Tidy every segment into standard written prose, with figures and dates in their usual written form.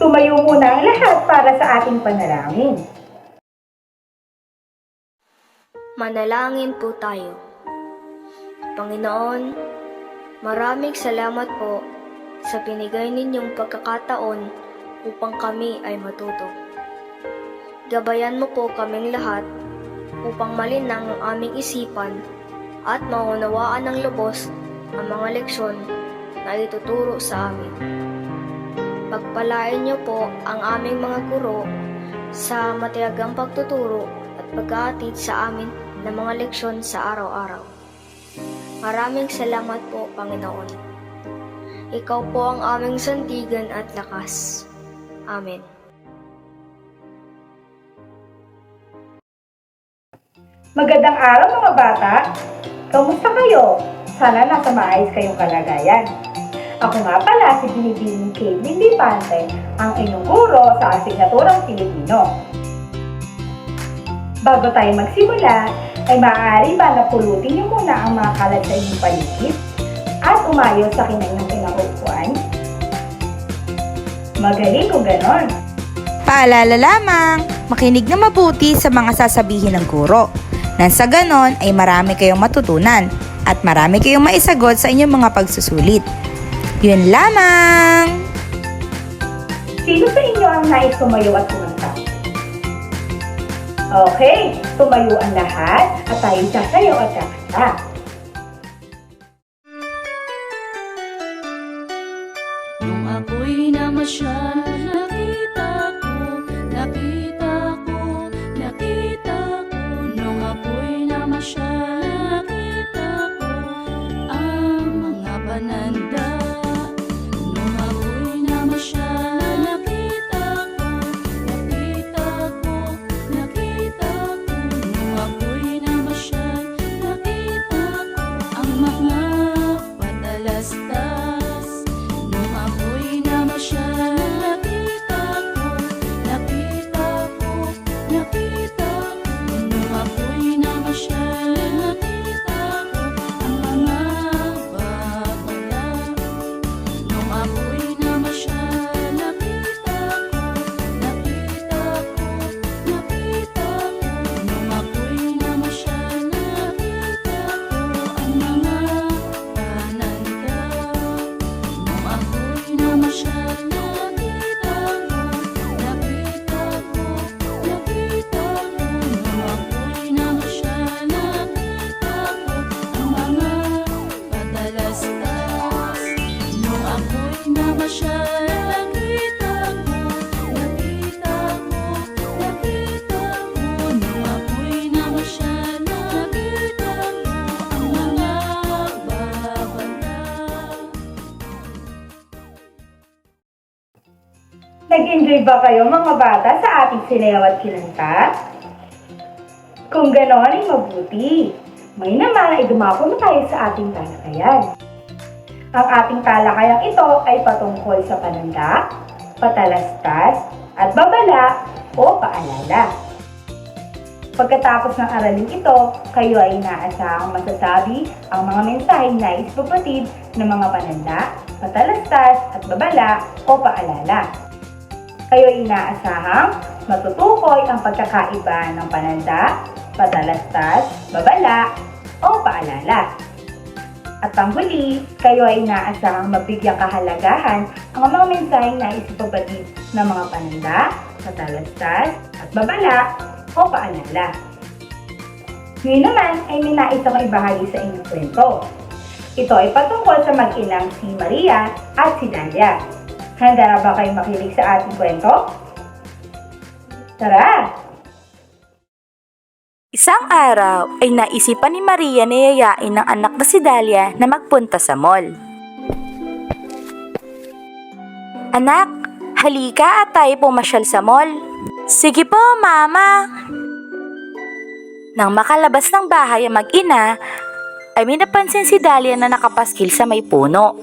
Tumayo muna ang lahat para sa ating panalangin. Manalangin po tayo. Panginoon, maraming salamat po sa binigay ninyong pagkakataon upang kami ay matuto. Gabayan mo po kaming lahat upang malinang ang aming isipan at maunawaan ng lubos ang mga leksyon na ituturo sa amin. Pagpalain niyo po ang aming mga guro sa matiyagang pagtuturo at pag-aatid sa amin ng mga leksyon sa araw-araw. Maraming salamat po, Panginoon. Ikaw po ang aming sandigan at lakas. Amen. Magandang araw mga bata! Kamusta kayo? Sana nasa maayos kayong kalagayan. Ako nga pala si Binibining Kate Lipante, ang inyong guro sa asignaturang Pilipino. Bago tayo magsimula, ay maaari ba na pulutin niyo muna ang mga kalat sa inyong paligid at umayos sa kanilang pinangupuan? Magaling kung ganon! Paalala lamang, makinig na mabuti sa mga sasabihin ng guro. Nang sa ganon ay marami kayong matutunan at marami kayong maisagot sa inyong mga pagsusulit. Yun lamang! Sino sa inyo ang nais tumayo at kumanta? Okay, tumayo ang lahat at tayo sasayaw at kakanta. Nung ako'y namasyal, nakita ko. Nung ako'y namasyal, nakita ko ang mga bananda. Nung ako'y namasyal, nakita ko. Nung ako'y namasyal, nakita ko ang mga patalastas. Nung ako'y namasyal, nakita ko. Nung ako'y namasyal, nakita ko ang mga babala. Nung ako'y namasyal, nakita ko. Nung ako'y namasyal, nakita ko ang mga pananda. Nung ako'y namasyal, nakita ko. Nung ako'y namasyal, nakita ko ang mga patalastas. Nung ako'y namasyal, nakita ko. Nung ako'y namasyal, nakita ko ang mga babala. Nag-enjoy ba kayo mga bata sa ating sinayaw at kinanta? Kung gano'n ay mabuti. May naman ay dumako na tayo sa ating talakayan. Ang ating talakayang ito ay patungkol sa pananda, patalastas, at babala o paalala. Pagkatapos ng aralin ito, kayo ay inaasahang masasabi ang mga mensaheng nais ipapatid ng mga pananda, patalastas, at babala o paalala. Kayo ay inaasahang matutukoy ang pagkakaiba ng pananda, patalastas, babala, o paalala. At panghuli, kayo ay inaasahang mabigyang kahalagahan ang mga mensaheng nais ipapatid ng mga pananda, patalastas, at babala o paalala. Ngayon naman ay may nais akong ibahagi sa inyong kwento. Ito ay patungkol sa mag-inang si Maria at si Dalia. Handa na ba kayong makinig sa ating kwento? Tara! Isang araw ay naisipan ni Maria na yayain ng anak na si Dalia na magpunta sa mall. Anak, halika at tayo pumasyal sa mall. Sige po, Mama. Nang makalabas ng bahay ang mag-ina, ay may napansin si Dalia na nakapaskil sa may puno.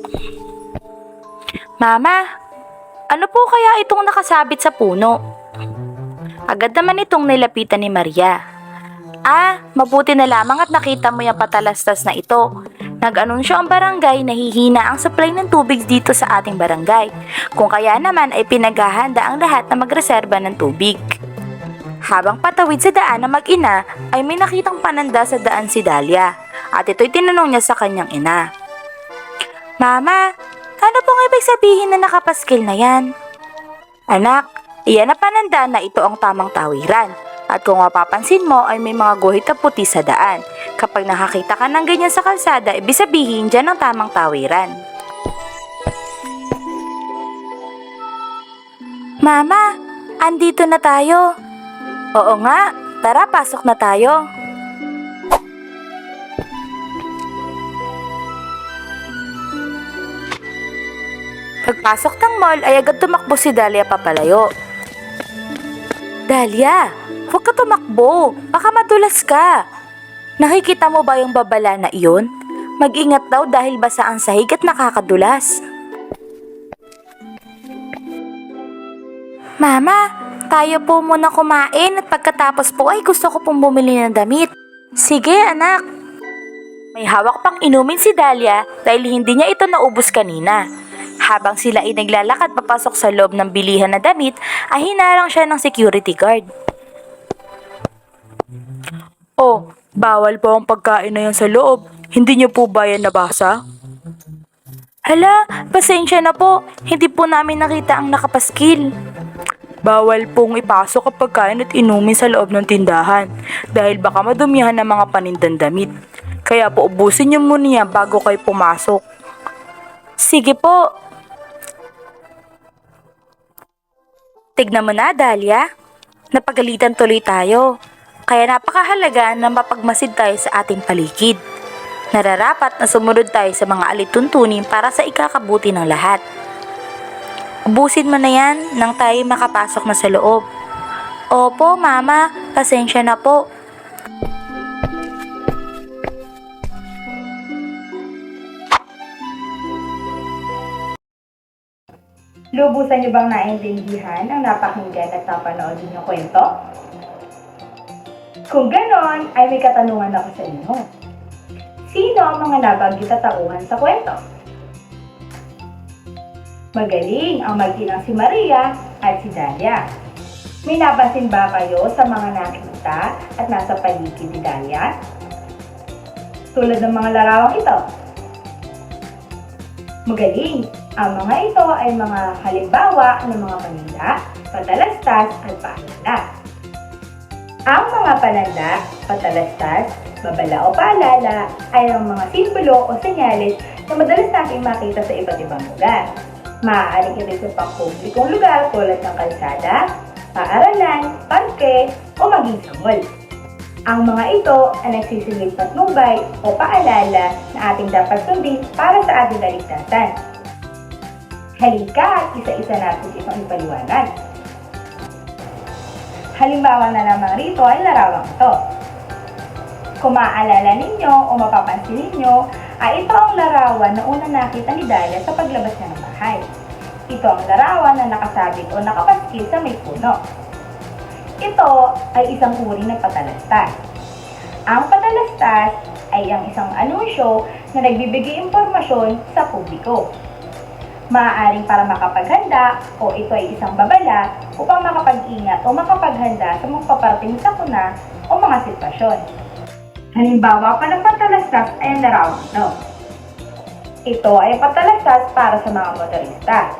Mama, ano po kaya itong nakasabit sa puno? Agad naman itong nilapitan ni Maria. Mabuti na lamang at nakita mo yung patalastas na ito. Nag-anunsyo ang barangay na hihina ang supply ng tubig dito sa ating barangay. Kung kaya naman ay pinaghahanda ang lahat na magreserba ng tubig. Habang patawid sa daan na mag-ina, ay may nakitang pananda sa daan si Dahlia. At ito'y tinanong niya sa kanyang ina. Mama, ano pong ibig sabihin na nakapaskil na yan? Anak, iyan na pananda na ito ang tamang tawiran. At kung mapapansin mo ay may mga guhit na puti sa daan. Kapag nakakita ka ng ganyan sa kalsada, ibig sabihin dyan ang tamang tawiran. Mama, andito na tayo. Oo nga, tara pasok na tayo. Pagpasok ng mall ay agad tumakbo si Dahlia papalayo. Dahlia, huwag ka tumakbo, baka madulas ka. Nakikita mo ba yung babala na iyon? Mag-ingat daw dahil basa ang sahig at nakakadulas. Mama, tayo po muna kumain at pagkatapos po ay gusto ko pong bumili ng damit. Sige anak. May hawak pang inumin si Dahlia dahil hindi niya ito naubos kanina. Habang sila ay naglalakad papasok sa loob ng bilihan na damit, ay hinarang siya ng security guard. Oh, bawal po ang pagkain na yan sa loob. Hindi niyo po ba yan nabasa? Hala, pasensya na po. Hindi po namin nakita ang nakapaskil. Bawal pong ipasok ang pagkain at inumin sa loob ng tindahan dahil baka madumihan ng mga panindang damit. Kaya po ubusin niyo muna yan bago kayo pumasok. Sige po. Tignan mo na, Dahlia. Napagalitan tuloy tayo. Kaya napakahalaga na mapagmasid tayo sa ating paligid. Nararapat na sumunod tayo sa mga alituntunin para sa ikakabuti ng lahat. Ubusin mo na yan nang tayo makapasok na sa loob. Opo, Mama. Pasensya na po. Lubusan niyo bang naintindihan ang napakinggan at napanood ninyong kwento? Kung ganon, ay may katanungan ako sa inyo. Sino ang mga nabanggit at tauhan sa kwento? Magaling ang mag-inang si Maria at si Dahlia. May napansin ba kayo sa mga nakita at nasa paligid ni Dahlia? Tulad ng mga larawang ito. Magaling! Ang mga ito ay mga halimbawa ng mga pananda, patalastas at paalala. Ang mga pananda, patalastas, babala o paalala ay ang mga simbolo o senyales na madalas nating makita sa iba't ibang lugar. Maaaring ito sa pangpublikong lugar tulad ng kalsada, paaralan, parke o maging sa mall. Ang mga ito ay nagsisilbing patnubay o paalala na ating dapat sundin para sa ating kaligtasan. Halika at isa-isa natin itong ipaliwanag. Halimbawa na lamang rito ay larawang ito. Kung maaalala ninyo o mapapansin ninyo, ay ito ang larawan na unang nakita ni Dahlia sa paglabas niya ng bahay. Ito ang larawan na nakasabit o nakapaskil sa may puno. Ito ay isang uri ng patalastas. Ang patalastas ay ang isang anunsyo na nagbibigay impormasyon sa publiko. Maaaring para makapaghanda o ito ay isang babala upang makapag-ingat o makapaghanda sa mga paparating sakuna o mga sitwasyon. Halimbawa pa ng patalastas ay ang larawang ito. Ito ay patalastas para sa mga motorista,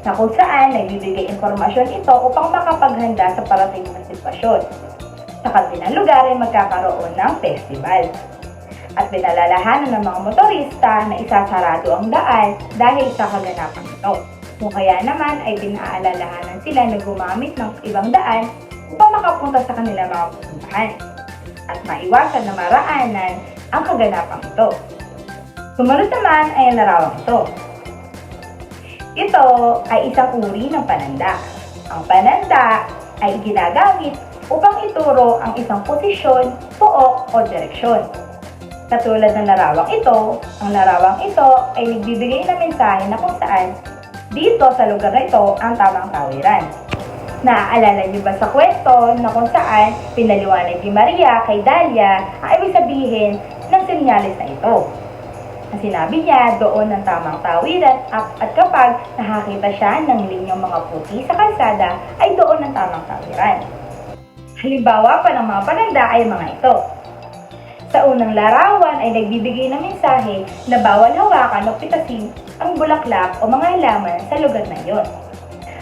na kung saan nagbibigay impormasyon ito upang makapaghanda sa parating na sitwasyon. Sa kabilang lugar ay magkakaroon ng festival. At pinalalahanan ng mga motorista na isasarado ang daan dahil sa kaganapan ito. Kung kaya naman ay pinaalalahanan sila na gumamit ng ibang daan upang makapunta sa kanilang mga pupuntahan at maiwasan na maraanan ang kaganapan ito. Sumunod naman ay ang larawang ito. Ito ay isang uri ng pananda. Ang pananda ay ginagamit upang ituro ang isang posisyon, pook o direksyon. Katulad ng larawang ito, ang larawang ito ay nagbibigay ng mensahe na kung saan dito sa lugar na ito ang tamang tawiran. Naaalala niyo ba sa kwento na kung saan pinaliwanag ni Maria kay Dalia ang ibig sabihin ng senyales na ito? Ang sinabi niya, doon ng tamang tawiran at kapag nakakita siya ng linyong mga puti sa kalsada, ay doon ng tamang tawiran. Halimbawa pa ng mga pananda ay mga ito. Sa unang larawan ay nagbibigay ng mensahe na bawal hawakan o pitasin ang bulaklak o mga halaman sa lugar na iyon.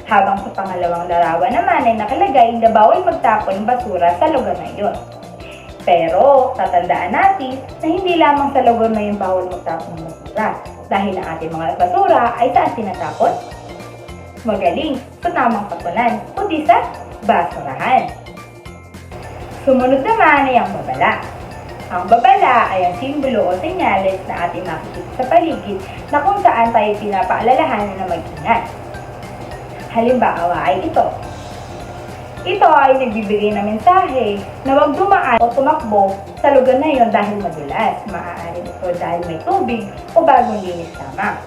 Habang sa pangalawang larawan naman ay nakalagay na bawal magtapon ng basura sa lugar na iyon. Pero tatandaan natin na hindi lamang sa lugar na iyon bawal magtapon ng basura dahil ang ating mga basura ay saan tinatapon? Magaling sa tamang tapunan, kundi sa basurahan. Sumunod naman ay ang babala. Ang babala ay ang simbolo o senyales na ating makikita sa paligid na kung saan tayo pinapaalalahanan na mag-ingat. Halimbawa ay ito. Ito ay nagbibigay ng mensahe na huwag dumaan o tumakbo sa lugar na iyon dahil madulas. Maaaring ito dahil may tubig o bagong linis lamang.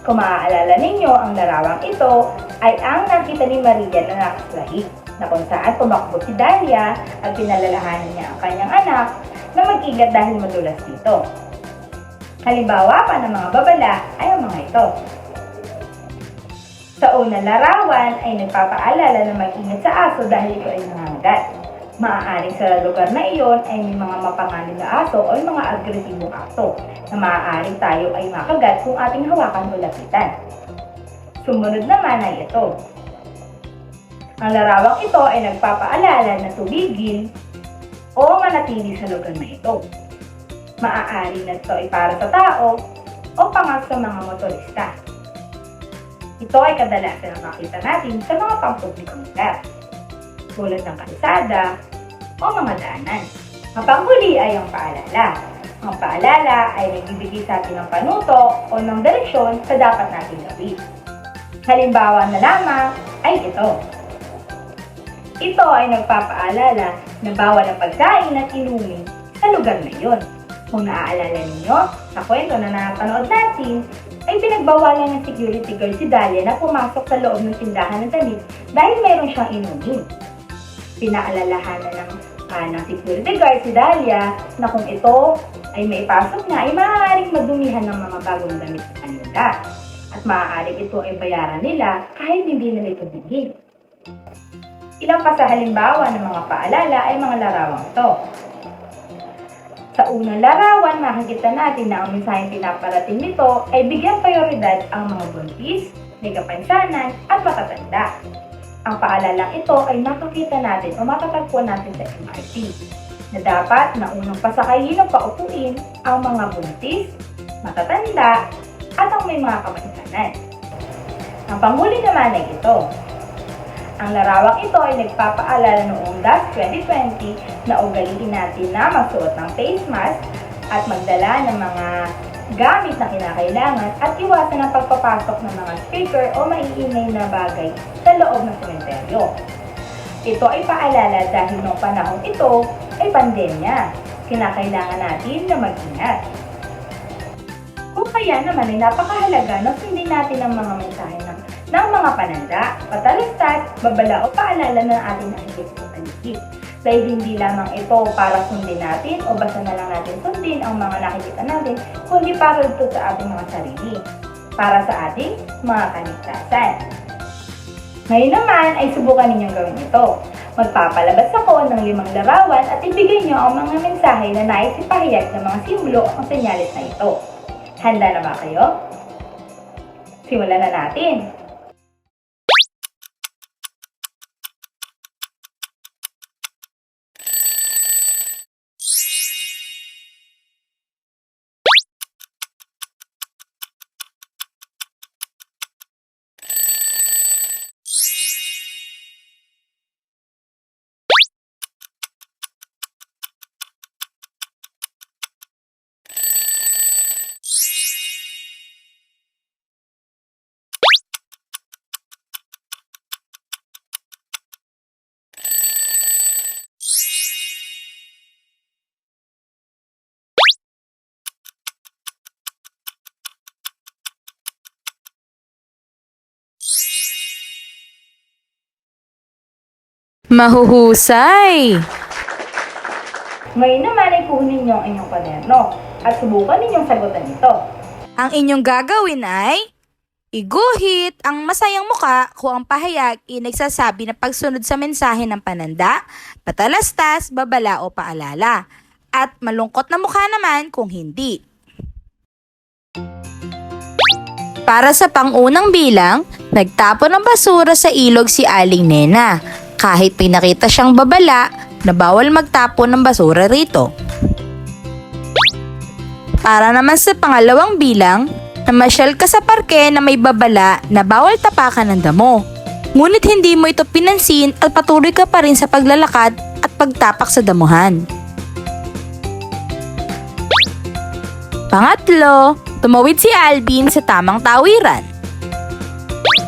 Kung maaalala ninyo, ang larawang ito ay ang nakita ni Maria na nakaslahi, na kung saan tumakbo si Dalia at pinalalahanan niya ang kanyang anak na mag-ingat dahil madulas dito. Halimbawa pa ng mga babala ay ang mga ito. Sa unang larawan ay nagpapaalala na mag-ingat sa aso dahil ito ay nangangagat. Maaaring sa lugar na iyon ay may mga mapanganib na aso o mga agresibong aso na maaaring tayo ay makagat kung ating hawakan o lapitan. Sumunod naman ay ito. Ang larawang ito ay nagpapaalala na tumigil o manatili sa lugar na ito. Maaaring na ito ay para sa tao o pangat sa mga motorista. Ito ay kadalasan nakakita natin sa mga pampublikong lugar, tulad ng kalsada o mga daanan. Ang panghuli ay ang paalala. Ang paalala ay nagbibigay sa atin ng panuto o ng direksyon sa dapat nating gawin. Halimbawa na lamang ay ito. Ito ay nagpapaalala na bawal ang pagkain at inumin sa lugar na iyon. Kung naaalala ninyo, sa kwento na napanood natin, ay pinagbawalan ng security guard si Dalia na pumasok sa loob ng tindahan ng damit dahil mayroon siyang inumin. Pinaalalahanan ng security guard si Dalia na kung ito ay maipasok na ay maaaring madumihan ng mga bagong damit sa kanila at maaaring ito ay bayaran nila kahit hindi nila ito bilhin. Ilang pa sa halimbawa ng mga paalala ay mga larawang ito. Sa unang larawan, makikita natin na ang mensaheng pinaparating nito ay bigyan prioridad ang mga buntis, may kapansanan at matatanda. Ang paalalang ito ay makikita natin o matatagpuan natin sa MRT na dapat na unang pasakayin o paupuin ang mga buntis, matatanda at ang may mga kapansanan. Ang panghuli naman ay ito. Ang larawang ito ay nagpapaalala noong DAS 2020 na ugaliin natin na magsuot ng face mask at magdala ng mga gamit na kinakailangan at iwasan ang pagpapasok ng mga speaker o maiingay na bagay sa loob ng sementeryo. Ito ay paalala dahil noong panahon ito ay pandemya. Kinakailangan natin na mag-ingat. Kung kaya naman ay napakahalaga na sundin natin ang mga mensahe ng mga pananda, patalastas, babala o paalala ng ating nakikita sa paligid. Dahil hindi lamang ito para sundin natin o basta na lang natin sundin ang mga nakikita natin, kundi para ito sa ating mga sarili, para sa ating mga kaligtasan. Ngayon naman ay subukan ninyong gawin ito. Magpapalabas ako ng 5 larawan at ibigay niyo ang mga mensahe na nais ipahayag ng mga simbolo o senyalis na ito. Handa na ba kayo? Simulan na natin! Mahuhusay! Ngayon naman ay kunin niyo ang inyong kwaderno at subukan ninyong sagutan ito. Ang inyong gagawin ay iguhit ang masayang muka kung ang pahayag ay nagsasabi na pagsunod sa mensahe ng pananda, patalastas, babala o paalala. At malungkot na mukha naman kung hindi. Para sa pangunang bilang, nagtapon ng basura sa ilog si Aling Nena. Kahit pinakita siyang babala na bawal magtapon ng basura rito. Para naman sa pangalawang bilang, namasyal ka sa parke na may babala na bawal tapakan ng damo. Ngunit hindi mo ito pinansin at patuloy ka pa rin sa paglalakad at pagtapak sa damuhan. Pangatlo, tumawid si Alvin sa tamang tawiran.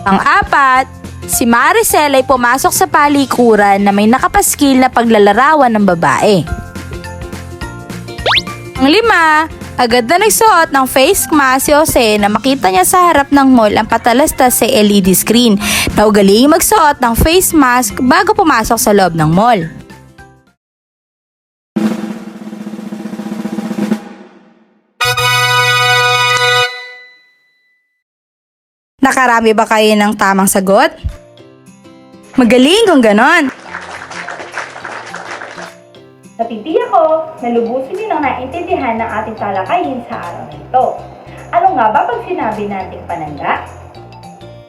Pang-apat, si Maricel ay pumasok sa palikuran na may nakapaskil na paglalarawan ng babae. Pang-lima, agad na nagsuot ng face mask si Jose na makita niya sa harap ng mall ang patalastas sa LED screen na ugaling magsuot ng face mask bago pumasok sa loob ng mall. Nakarami ba kayo ng tamang sagot? Magaling kung ganon. Natitiyak ko na lubusin niyo nang naintindihan ng ating talakayin sa araw na ito. Ano nga ba pag sinabi nating pananda?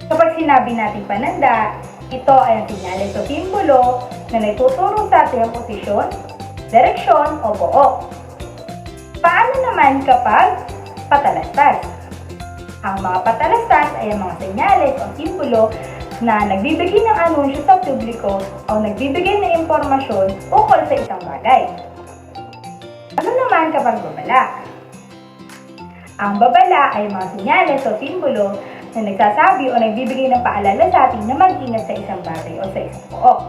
Kapag sinabi nating pananda, ito ay ang sinyales o simbolo na nagtuturo sa ating posisyon, direksyon o pook. Paano naman kapag patalastas? Ang mga patalastas ay ang mga senyales o simbolo na nagbibigay ng anunsyo sa publiko o nagbibigay ng impormasyon ukol sa isang bagay. Ano naman kapag babala? Ang babala ay mga senyales o simbolo na nagsasabi o nagbibigay ng paalala sa atin na mag-ingat sa isang bagay o sa isang pook.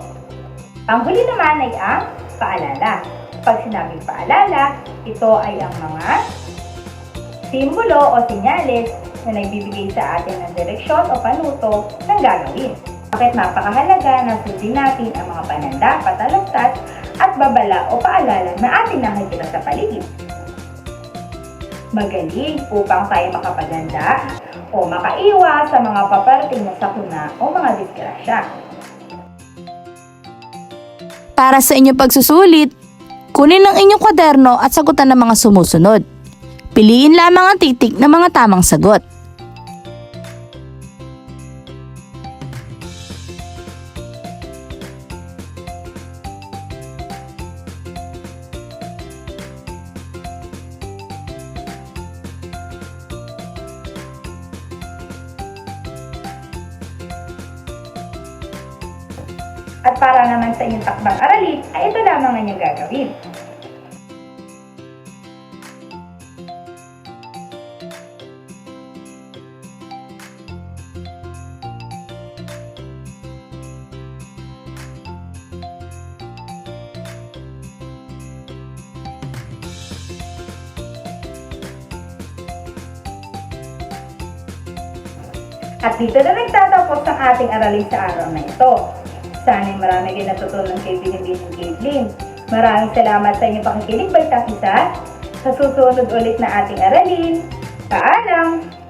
Panghuli naman ay ang paalala. Pag sinabing paalala, ito ay ang mga simbolo o senyales na nagbibigay sa atin ng direksyon o panuto ng gagawin. Bakit napakahalaga na sundin natin ang mga pananda, patalastas, at babala o paalala na ating nakikita sa paligid. Magaling upang tayo makapaganda o makaiwas sa mga paparating na sakuna o mga disgrasya. Para sa inyong pagsusulit, kunin ang inyong kwaderno at sagutan ng mga sumusunod. Piliin lamang ang titik ng mga tamang sagot. At para naman sa inyong takdang aralin, ay ito lamang ang inyong gagawin. At dito na nagtatapos ang ating aralin sa araw na ito. Sana'y marami kayo natutunan kay Binibining Caitlin. Maraming salamat sa inyong pakikinig, Bagtang Isa. Sa susunod ulit na ating aralin. Paalam!